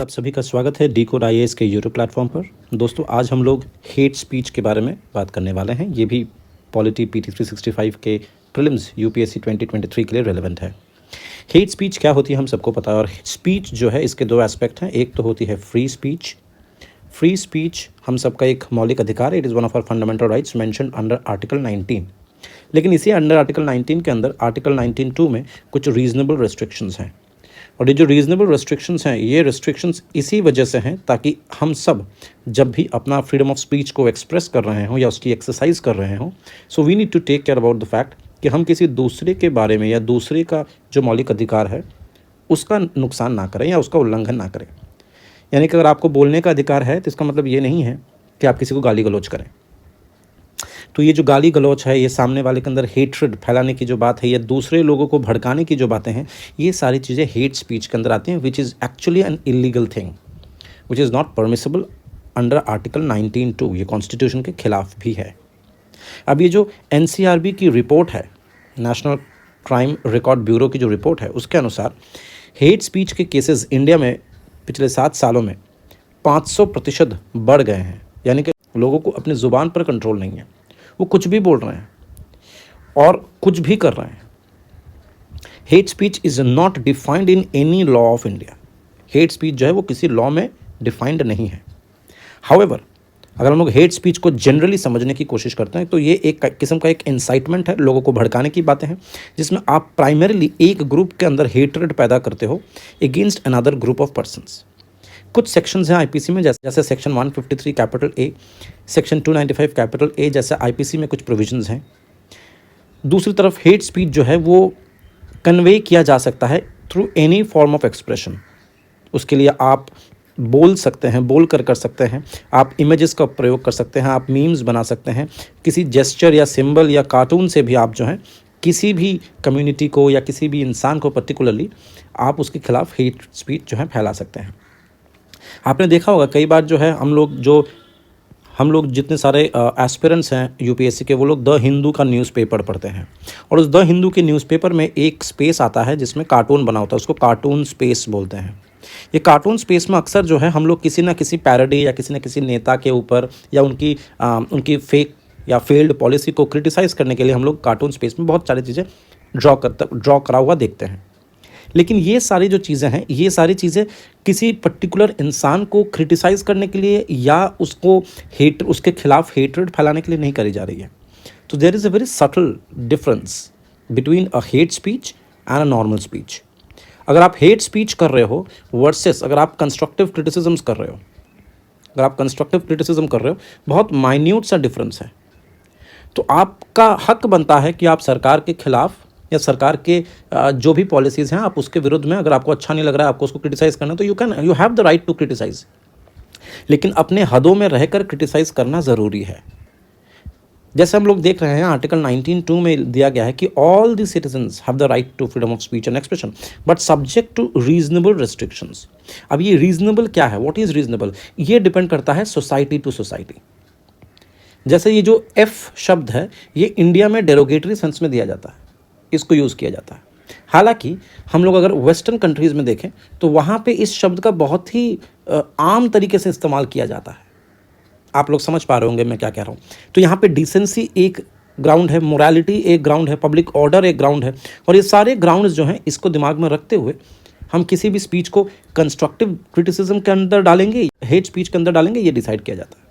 आप सभी का स्वागत है डी कोड IAS के यूट्यूब प्लेटफॉर्म पर। दोस्तों, आज हम लोग हेट स्पीच के बारे में बात करने वाले हैं। ये भी पॉलिटी PT 365 के प्रीलिम्स UPSC 2023 के लिए रेलेवेंट है। हेट स्पीच क्या होती है हम सबको पता है, और स्पीच जो है इसके दो एस्पेक्ट हैं। एक तो होती है फ्री स्पीच। फ्री स्पीच हम सबका एक मौलिक अधिकार है। It is one of our fundamental rights mentioned under article 19। लेकिन इसी अंडर आर्टिकल 19 के अंदर आर्टिकल 19(2) में कुछ रीजनेबल रेस्ट्रिक्शंस हैं। और ये जो रीजनेबल रेस्ट्रिक्शंस हैं, ये रेस्ट्रिक्शंस इसी वजह से हैं ताकि हम सब जब भी अपना फ्रीडम ऑफ स्पीच को एक्सप्रेस कर रहे हों या उसकी एक्सरसाइज कर रहे हों, so we need to take care about the fact कि हम किसी दूसरे के बारे में या दूसरे का जो मौलिक अधिकार है उसका नुकसान ना करें या उसका उल्लंघन ना करें। यानी कि अगर आपको बोलने का अधिकार है तो इसका मतलब ये नहीं है कि आप किसी को गाली गलौज करें। तो ये जो गाली गलौज है, ये सामने वाले के अंदर हेट्रेड फैलाने की जो बात है, या दूसरे लोगों को भड़काने की जो बातें हैं, ये सारी चीज़ें हेट स्पीच के अंदर आती हैं, which is actually an illegal thing which is not permissible under article 19(2). ये कॉन्स्टिट्यूशन के खिलाफ भी है। अब ये जो NCRB की रिपोर्ट है, नेशनल क्राइम रिकॉर्ड ब्यूरो की जो रिपोर्ट है, उसके अनुसार हेट स्पीच के केसेस इंडिया में पिछले 7 सालों में 500% बढ़ गए हैं। यानी कि लोगों को अपनी ज़ुबान पर कंट्रोल नहीं है, वो कुछ भी बोल रहे हैं और कुछ भी कर रहे हैं। Hate speech is not defined in any law of India. Hate speech जो है वो किसी लॉ में डिफाइंड नहीं है। हाउएवर, अगर हम लोग हेट स्पीच को जनरली समझने की कोशिश करते हैं तो ये एक किस्म का एक इंसाइटमेंट है, लोगों को भड़काने की बातें हैं, जिसमें आप प्राइमरीली एक ग्रुप के अंदर हेट्रेड पैदा करते हो against another group of persons. कुछ सेक्शंस हैं IPC में, जैसे section 153 capital A, section 295 capital A जैसे IPC में कुछ प्रोविजंस हैं। दूसरी तरफ हेट स्पीच जो है वो कन्वे किया जा सकता है through any form of expression. उसके लिए आप बोल सकते हैं, बोल कर सकते हैं, आप इमेजेस का प्रयोग कर सकते हैं, आप मीम्स बना सकते हैं, किसी जेस्चर या सिंबल या कार्टून से भी आप जो है किसी भी कम्युनिटी को या किसी भी इंसान को पर्टिकुलरली आप उसके खिलाफ हेट स्पीच जो है फैला सकते हैं। आपने देखा होगा कई बार जो है हम लोग जितने सारे एस्पिरेंट्स हैं UPSC के, वो लोग द हिंदू का न्यूज़पेपर पढ़ते हैं, और उस द हिंदू के न्यूज़पेपर में एक स्पेस आता है जिसमें कार्टून बना होता है, उसको कार्टून स्पेस बोलते हैं। ये कार्टून स्पेस में अक्सर जो है हम लोग किसी ना किसी पैरोडी या किसी न किसी नेता के ऊपर या उनकी फेक या फेल्ड पॉलिसी को क्रिटिसाइज़ करने के लिए हम लोग कार्टून स्पेस में बहुत सारी चीज़ें ड्रॉ करा हुआ देखते हैं। लेकिन ये सारी जो चीज़ें हैं, ये सारी चीज़ें किसी पर्टिकुलर इंसान को क्रिटिसाइज़ करने के लिए या उसके खिलाफ हेट्रेड फैलाने के लिए नहीं करी जा रही है। तो there is a very subtle difference between a hate speech and a normal speech. अगर आप हेट स्पीच कर रहे हो वर्सेस अगर आप कंस्ट्रक्टिव क्रिटिसिज्म कर रहे हो, बहुत माइन्यूट सा डिफरेंस है। तो आपका हक बनता है कि आप सरकार के खिलाफ या सरकार के जो भी पॉलिसीज़ हैं, आप उसके विरुद्ध में, अगर आपको अच्छा नहीं लग रहा है, आपको उसको क्रिटिसाइज़ करना, तो you have the right to criticise. लेकिन अपने हदों में रहकर क्रिटिसाइज़ करना ज़रूरी है। जैसे हम लोग देख रहे हैं आर्टिकल 19(2) में दिया गया है कि all the citizens have the right to freedom of speech and expression but subject to reasonable restrictions. अब ये रीजनेबल क्या है, व्हाट इज़ रीजनेबल, ये डिपेंड करता है सोसाइटी टू सोसाइटी। जैसे ये जो F शब्द है, ये इंडिया में डेरोगेटरी सेंस में दिया जाता है, इसको यूज़ किया जाता है। हालांकि हम लोग अगर वेस्टर्न कंट्रीज़ में देखें तो वहाँ पे इस शब्द का बहुत ही आम तरीके से इस्तेमाल किया जाता है। आप लोग समझ पा रहे होंगे मैं क्या कह रहा हूँ। तो यहाँ पे डिसेंसी एक ग्राउंड है, मोरालिटी एक ग्राउंड है, पब्लिक ऑर्डर एक ग्राउंड है, और ये सारे ग्राउंड्स जो हैं इसको दिमाग में रखते हुए हम किसी भी स्पीच को कंस्ट्रक्टिव क्रिटिसिज्म के अंदर डालेंगे, हेट स्पीच के अंदर डालेंगे, ये डिसाइड किया जाता है।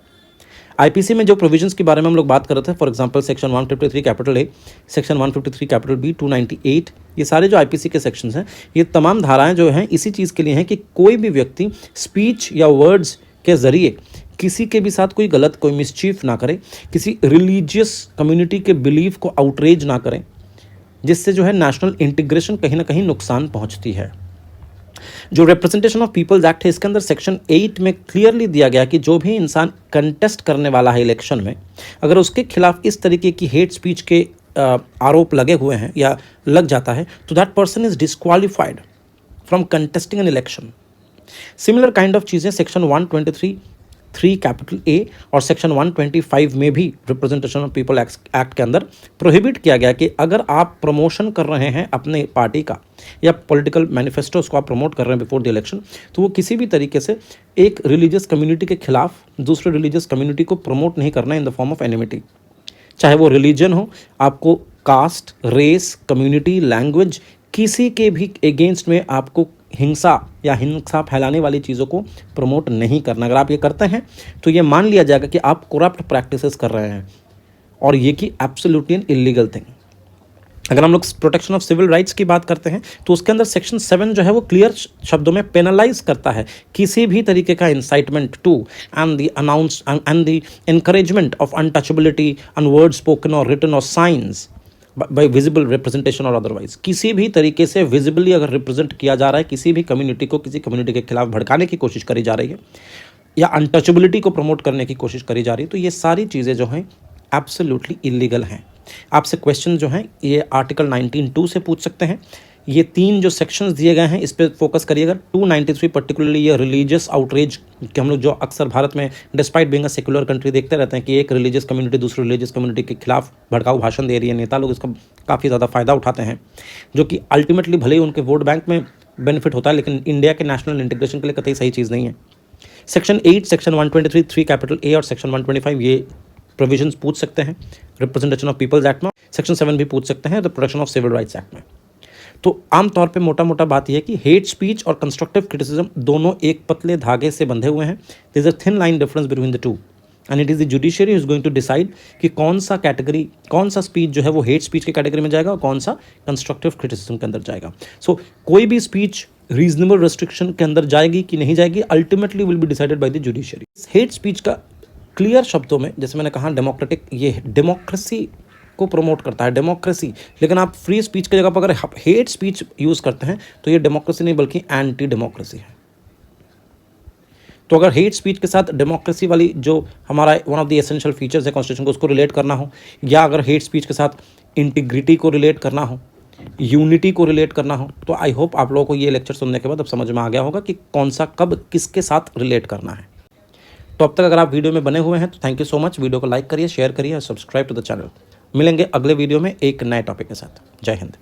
IPC में जो प्रोविजंस के बारे में हम लोग बात कर रहे थे, for example section 153 capital A, section 153 capital B, 298, ये सारे जो IPC के सेक्शंस हैं, ये तमाम धाराएं जो हैं इसी चीज़ के लिए हैं कि कोई भी व्यक्ति स्पीच या वर्ड्स के ज़रिए किसी के भी साथ कोई गलत, कोई मिसचीफ ना करे, किसी रिलीजियस कम्युनिटी के बिलीफ को आउटरेज ना करें, जिससे जो है नेशनल इंटीग्रेशन कहीं ना कहीं नुकसान पहुँचती है। जो रिप्रेजेंटेशन ऑफ पीपल्स एक्ट है, इसके अंदर सेक्शन 8 में क्लियरली दिया गया कि जो भी इंसान कंटेस्ट करने वाला है इलेक्शन में, अगर उसके खिलाफ इस तरीके की हेट स्पीच के आरोप लगे हुए हैं या लग जाता है, तो that person is disqualified from contesting an election. Similar kind of चीज़ें सेक्शन 123 3 कैपिटल ए और सेक्शन 125 में भी रिप्रेजेंटेशन ऑफ पीपल एक्ट के अंदर प्रोहिबिट किया गया कि अगर आप प्रमोशन कर रहे हैं अपने पार्टी का या पॉलिटिकल मैनिफेस्टोस को आप प्रमोट कर रहे हैं बिफोर द इलेक्शन, तो वो किसी भी तरीके से एक रिलीजियस कम्युनिटी के खिलाफ दूसरे रिलीजियस कम्युनिटी को प्रमोट नहीं करना in the form of enmity. चाहे वो रिलीजन हो, आपको कास्ट, रेस, कम्युनिटी, लैंग्वेज, किसी के भी अगेंस्ट में आपको हिंसा फैलाने वाली चीज़ों को प्रमोट नहीं करना। अगर आप ये करते हैं तो ये मान लिया जाएगा कि आप करप्ट प्रैक्टिसेस कर रहे हैं और ये कि एब्सोल्युटली एन इलीगल थिंग। अगर हम लोग प्रोटेक्शन ऑफ सिविल राइट्स की बात करते हैं तो उसके अंदर सेक्शन 7 जो है वो क्लियर शब्दों में पेनलाइज करता है किसी भी तरीके का incitement to and the encouragement of untouchability on word spoken और रिटन और साइंस बाय विजिबल रिप्रेजेंटेशन और अदरवाइज। किसी भी तरीके से विजिबली अगर रिप्रेजेंट किया जा रहा है, किसी भी कम्युनिटी को किसी कम्युनिटी के खिलाफ भड़काने की कोशिश करी जा रही है या अनटचेबिलिटी को प्रमोट करने की कोशिश करी जा रही है, तो ये सारी चीज़ें जो हैं एब्सोल्युटली इलीगल हैं। आपसे क्वेश्चन जो हैं ये आर्टिकल 19(2) से पूछ सकते हैं। ये 3 जो सेक्शंस दिए गए हैं इस पर फोकस करिएगा। 293 पर्टिकुलरली ये रिलीजियस आउटरीच कि हम लोग जो अक्सर भारत में despite being a secular country देखते रहते हैं कि एक रिलीजियस कम्युनिटी दूसरी रिलीजियस कम्युनिटी के खिलाफ भड़काऊ भाषण दे रही है, नेता लोग इसका काफ़ी ज़्यादा फ़ायदा उठाते हैं, जो कि अल्टीमेटली भले ही उनके वोट बैंक में बेनिफिट होता है लेकिन इंडिया के नेशनल इंटीग्रेशन के लिए कतई सही चीज़ नहीं है। सेक्शन 8, सेक्शन 123, 3 कैपिटल ए और सेक्शन 125 ये प्रोविजंस पूछ सकते हैं रिप्रेजेंटेशन ऑफ पीपल्स एक्ट में। सेक्शन 7 भी पूछ सकते हैं the protection of civil rights act में। तो आमतौर पे मोटा मोटा बात यह है कि हेट स्पीच और कंस्ट्रक्टिव क्रिटिसिज्म दोनों एक पतले धागे से बंधे हुए हैं। There is a thin line difference between the two and it is the judiciary is going to decide कि कौन सा स्पीच जो है वो हेट स्पीच की कैटेगरी में जाएगा और कौन सा कंस्ट्रक्टिव क्रिटिसिज्म के अंदर जाएगा। सो कोई भी स्पीच रीजनेबल रेस्ट्रिक्शन के अंदर जाएगी कि नहीं जाएगी ultimately will be decided by the judiciary. Hate speech का क्लियर शब्दों में जैसे मैंने कहा डेमोक्रेटिक, ये डेमोक्रेसी को प्रमोट करता है, डेमोक्रेसी। लेकिन आप फ्री स्पीच की जगह पर अगर हेट स्पीच यूज़ करते हैं तो ये डेमोक्रेसी नहीं बल्कि एंटी डेमोक्रेसी है। तो अगर हेट स्पीच के साथ डेमोक्रेसी वाली जो हमारा one of the essential features है कॉन्स्टिट्यूशन को, उसको रिलेट करना हो, या अगर हेट स्पीच के साथ इंटीग्रिटी को रिलेट करना हो, यूनिटी को रिलेट करना हो, तो आई होप आप लोगों को ये लेक्चर सुनने के बाद अब समझ में आ गया होगा कि कौन सा कब किसके साथ रिलेट करना है। तो अब तक अगर आप वीडियो में बने हुए हैं तो thank you so much. Video को लाइक करिए, शेयर करिए और सब्सक्राइब टू द चैनल। मिलेंगे अगले वीडियो में एक नए टॉपिक के साथ। जय हिंद।